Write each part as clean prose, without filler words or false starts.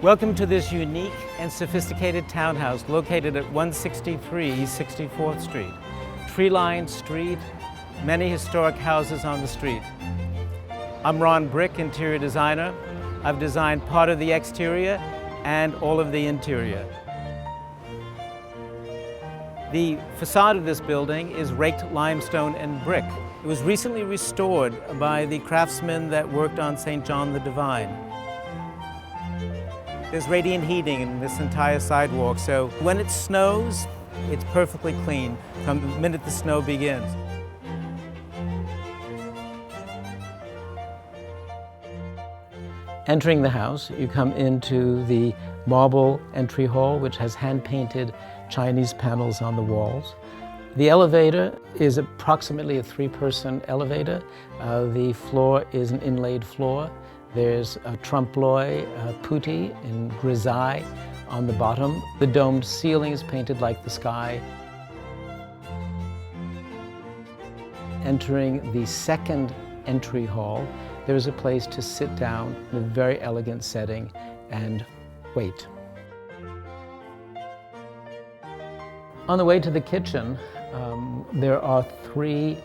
Welcome to this unique and sophisticated townhouse located at 163 64th Street. Tree-lined street, many historic houses on the street. I'm Ron Brick, interior designer. I've designed part of the exterior and all of the interior. The facade of this building is raked limestone and brick. It was recently restored by the craftsmen that worked on St. John the Divine. There's radiant heating in this entire sidewalk, so when it snows, it's perfectly clean from the minute the snow begins. Entering the house, you come into the marble entry hall, which has hand-painted Chinese panels on the walls. The elevator is approximately a 3-person elevator. The floor is an inlaid floor. There's a trompe-l'oeil putti in grisaille on the bottom. The domed ceiling is painted like the sky. Entering the second entry hall, there's a place to sit down in a very elegant setting and wait. On the way to the kitchen, there are 3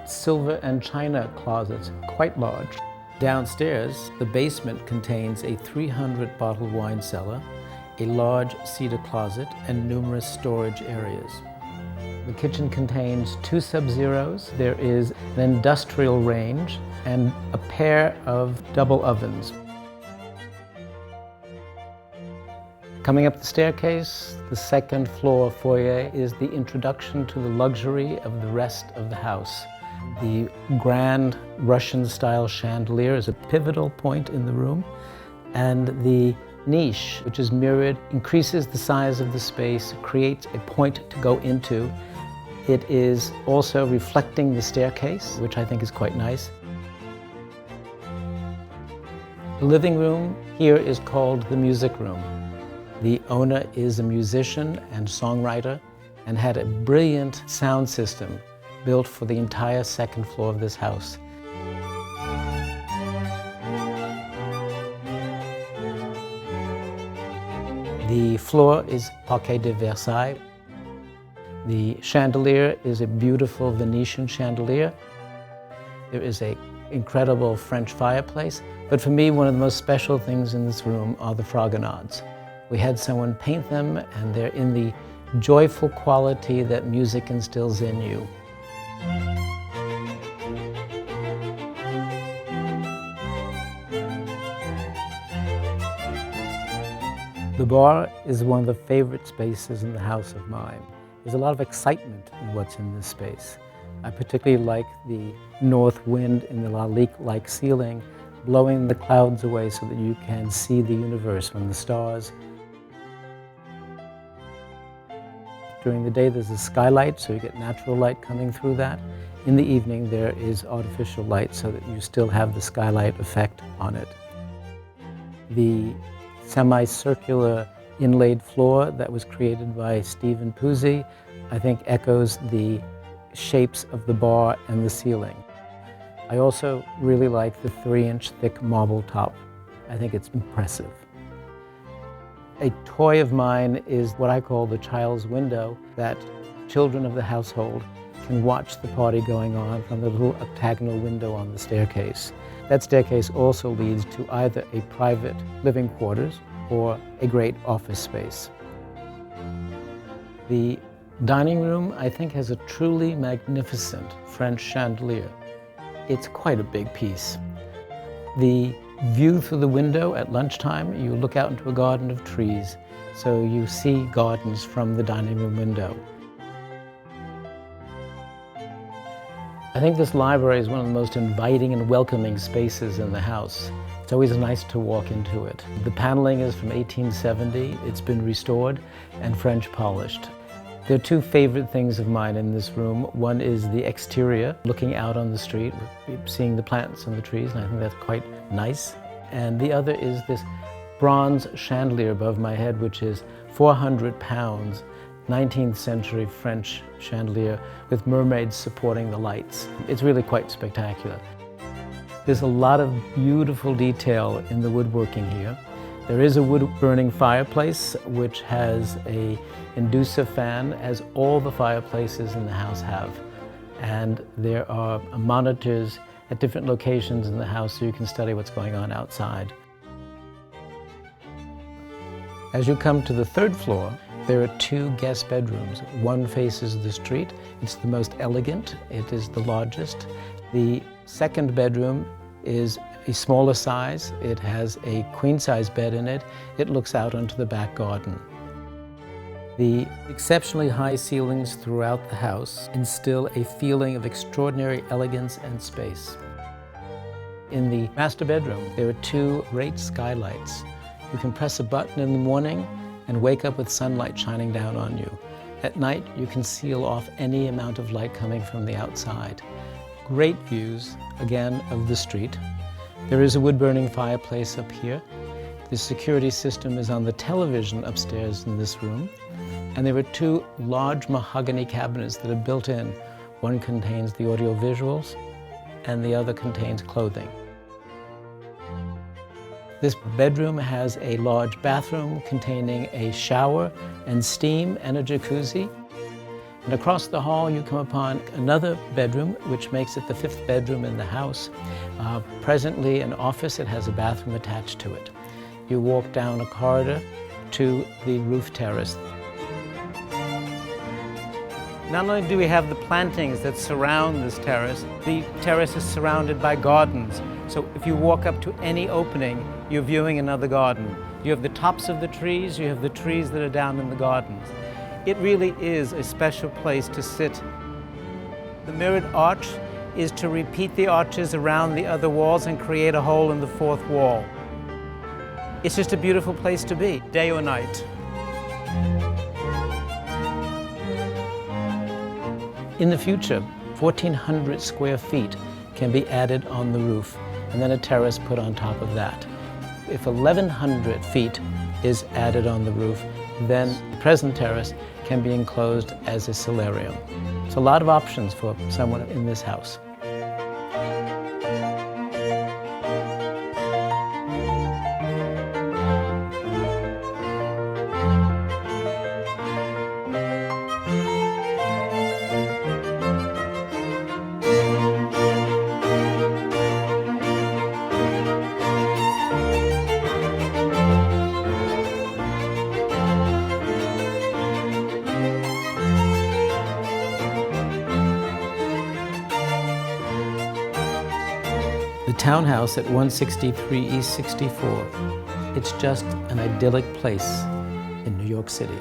silver and china closets, quite large. Downstairs, the basement contains a 300-bottle wine cellar, a large cedar closet, and numerous storage areas. The kitchen contains 2 sub-zeros. There is an industrial range and a pair of double ovens. Coming up the staircase, the second floor foyer is the introduction to the luxury of the rest of the house. The grand Russian-style chandelier is a pivotal point in the room, and the niche, which is mirrored, increases the size of the space, creates a point to go into. It is also reflecting the staircase, which I think is quite nice. The living room here is called the music room. The owner is a musician and songwriter and had a brilliant sound system built for the entire second floor of this house. The floor is parquet de Versailles. The chandelier is a beautiful Venetian chandelier. There is an incredible French fireplace, but for me, one of the most special things in this room are the fragonards. We had someone paint them, and they're in the joyful quality that music instills in you. The bar is one of the favorite spaces in the house of mine. There's a lot of excitement in what's in this space. I particularly like the north wind in the lalique-like ceiling, blowing the clouds away so that you can see the universe from the stars. During the day, there's a skylight, so you get natural light coming through that. In the evening, there is artificial light so that you still have the skylight effect on it. The semicircular inlaid floor that was created by Stephen Puzzi, I think echoes the shapes of the bar and the ceiling. I also really like the 3-inch thick marble top. I think it's impressive. A toy of mine is what I call the child's window, that children of the household can watch the party going on from the little octagonal window on the staircase. That staircase also leads to either a private living quarters or a great office space. The dining room, I think, has a truly magnificent French chandelier. It's quite a big piece. The view through the window at lunchtime, you look out into a garden of trees, so you see gardens from the dining room window. I think this library is one of the most inviting and welcoming spaces in the house. It's always nice to walk into it. The paneling is from 1870. It's been restored and French polished. There are 2 favorite things of mine in this room. One is the exterior, looking out on the street, seeing the plants and the trees, and I think that's quite nice. And the other is this bronze chandelier above my head, which is 400 pounds, 19th century French chandelier with mermaids supporting the lights. It's really quite spectacular. There's a lot of beautiful detail in the woodworking here. There is a wood-burning fireplace which has a inducer fan, as all the fireplaces in the house have. And there are monitors at different locations in the house so you can study what's going on outside. As you come to the third floor, there are two guest bedrooms. One faces the street. It's the most elegant. It is the largest. The second bedroom is a smaller size. It has a queen-size bed in it. It looks out onto the back garden. The exceptionally high ceilings throughout the house instill a feeling of extraordinary elegance and space. In the master bedroom, there are two great skylights. You can press a button in the morning and wake up with sunlight shining down on you. At night, you can seal off any amount of light coming from the outside. Great views, again, of the street. There is a wood-burning fireplace up here. The security system is on the television upstairs in this room. And there are two large mahogany cabinets that are built in. One contains the audio visuals, and the other contains clothing. This bedroom has a large bathroom containing a shower and steam and a jacuzzi. And across the hall you come upon another bedroom, which makes it the fifth bedroom in the house. Presently an office. It has a bathroom attached to it. You walk down a corridor to the roof terrace. Not only do we have the plantings that surround this terrace, the terrace is surrounded by gardens. So if you walk up to any opening, you're viewing another garden. You have the tops of the trees, you have the trees that are down in the gardens. It really is a special place to sit. The mirrored arch is to repeat the arches around the other walls and create a hole in the fourth wall. It's just a beautiful place to be, day or night. In the future, 1,400 square feet can be added on the roof, and then a terrace put on top of that. If 1,100 feet is added on the roof, then the present terrace can be enclosed as a solarium. It's a lot of options for someone in this house. The Townhouse at 163 East 64. It's just an idyllic place in New York City.